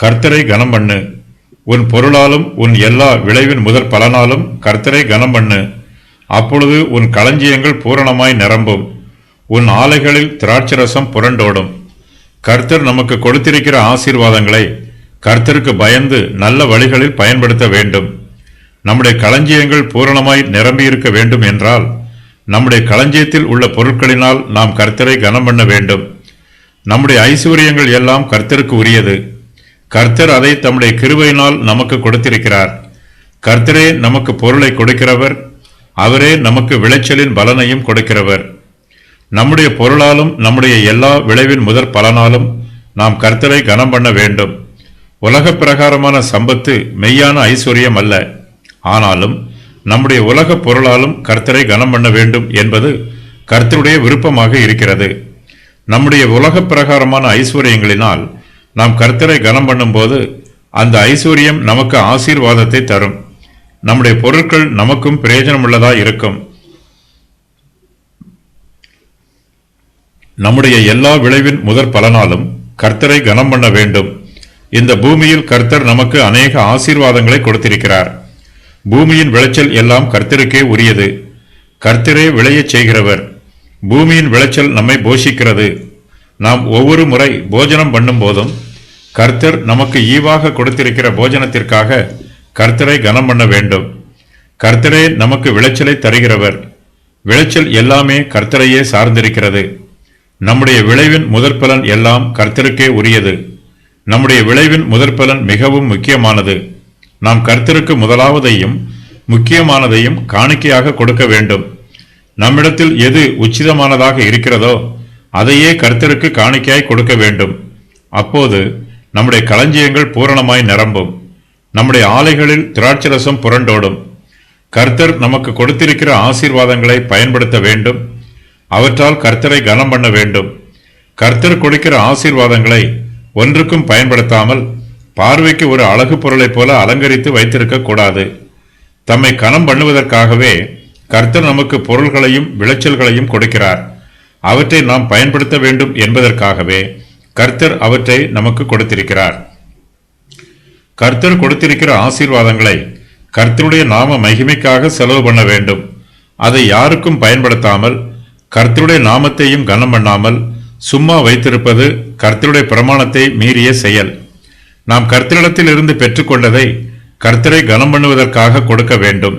கர்த்தரை கனம் பண்ணு. உன் பொருளாலும் உன் எல்லா விளைவின் முதற் பலனாலும் கர்த்தரை கனம் பண்ணு. அப்பொழுது உன் களஞ்சியங்கள் பூரணமாய் நிரம்பும், உன் ஆலைகளில் திராட்சரசம் புரண்டோடும். கர்த்தர் நமக்கு கொடுத்திருக்கிற ஆசீர்வாதங்களை கர்த்தருக்கு பயந்து நல்ல வழிகளில் பயன்படுத்த வேண்டும். நம்முடைய களஞ்சியங்கள் பூரணமாய் நிரம்பியிருக்க வேண்டும் என்றால் நம்முடைய களஞ்சியத்தில் உள்ள பொருட்களினால் நாம் கர்த்தரை கனம் பண்ண வேண்டும். நம்முடைய ஐஸ்வர்யங்கள் எல்லாம் கர்த்தருக்கு உரியது. கர்த்தர் அதை தம்முடைய கிருபையினால் நமக்கு கொடுத்திருக்கிறார். கர்த்தரே நமக்கு பொருளை கொடுக்கிறவர், அவரே நமக்கு விளைச்சலின் பலனையும் கொடுக்கிறவர். நம்முடைய பொருளாலும் நம்முடைய எல்லா விளைவின் முதற் பலனாலும் நாம் கர்த்தரை கனம் பண்ண வேண்டும். உலக பிரகாரமான சம்பத்து மெய்யான ஐஸ்வர்யம் அல்ல, ஆனாலும் நம்முடைய உலக பொருளாலும் கர்த்தரை கனம் பண்ண வேண்டும் என்பது கர்த்தருடைய விருப்பமாக இருக்கிறது. நம்முடைய உலக பிரகாரமான ஐஸ்வர்யங்களினால் நாம் கர்த்தரை கனம் பண்ணும்போது அந்த ஐஸ்வர்யம் நமக்கு ஆசீர்வாதத்தை தரும். நம்முடைய பொருட்கள் நமக்கும் பிரயோஜனமுள்ளதா இருக்கும். நம்முடைய எல்லா விளைவின் முதற் பலனாலும் கர்த்தரை கனம் பண்ண வேண்டும். இந்த பூமியில் கர்த்தர் நமக்கு அநேக ஆசீர்வாதங்களை கொடுத்திருக்கிறார். பூமியின் விளைச்சல் எல்லாம் கர்த்தருக்கே உரியது. கர்த்தரே விளையச் செய்கிறவர். பூமியின் விளைச்சல் நம்மை போஷிக்கிறது. நாம் ஒவ்வொரு முறை போஜனம் பண்ணும் போதும் கர்த்தர் நமக்கு ஈவாக கொடுத்திருக்கிற போஜனத்திற்காக கர்த்தரை கனம் பண்ண வேண்டும். கர்த்தரே நமக்கு விளைச்சலை தருகிறவர். விளைச்சல் எல்லாமே கர்த்தரையே சார்ந்திருக்கிறது. நம்முடைய விளைவின் முதற்பலன் எல்லாம் கர்த்தருக்கே உரியது. நம்முடைய விளைவின் முதற்பலன் மிகவும் முக்கியமானது. நாம் கர்த்தருக்கு முதலாவதையும் முக்கியமானதையும் காணிக்கையாக கொடுக்க வேண்டும். நம்மிடத்தில் எது உச்சிதமானதாக இருக்கிறதோ அதையே கர்த்தருக்கு காணிக்கையாய் கொடுக்க வேண்டும். அப்போது நம்முடைய களஞ்சியங்கள் பூரணமாய் நிரம்பும், நம்முடைய ஆலைகளில் திராட்சரசம் புரண்டோடும். கர்த்தர் நமக்கு கொடுத்திருக்கிற ஆசீர்வாதங்களை பயன்படுத்த வேண்டும். அவற்றால் கர்த்தரை கனம் பண்ண வேண்டும். கர்த்தர் கொடுக்கிற ஆசீர்வாதங்களை ஒன்றுக்கும் பயன்படுத்தாமல் பார்வைக்கு ஒரு அழகு பொருளைப் போல அலங்கரித்து வைத்திருக்க கூடாது. தம்மை கனம் பண்ணுவதற்காகவே கர்த்தர் நமக்கு பொருள்களையும் விளைச்சல்களையும் கொடுக்கிறார். அவற்றை நாம் பயன்படுத்த வேண்டும் என்பதற்காகவே கர்த்தர் அவற்றை நமக்கு கொடுத்திருக்கிறார். கர்த்தர் கொடுத்திருக்கிற ஆசீர்வாதங்களை கர்த்தருடைய நாம மகிமைக்காக செலவு பண்ண வேண்டும். அதை யாருக்கும் பயன்படுத்தாமல் கர்த்தருடைய நாமத்தையும் கனம் பண்ணாமல் சும்மா வைத்திருப்பது கர்த்தருடைய பிரமாணத்தை மீறிய செயல். நாம் கர்த்தரிடத்தில் இருந்து பெற்றுக்கொண்டதை கர்த்தரை கனம் பண்ணுவதற்காக கொடுக்க வேண்டும்.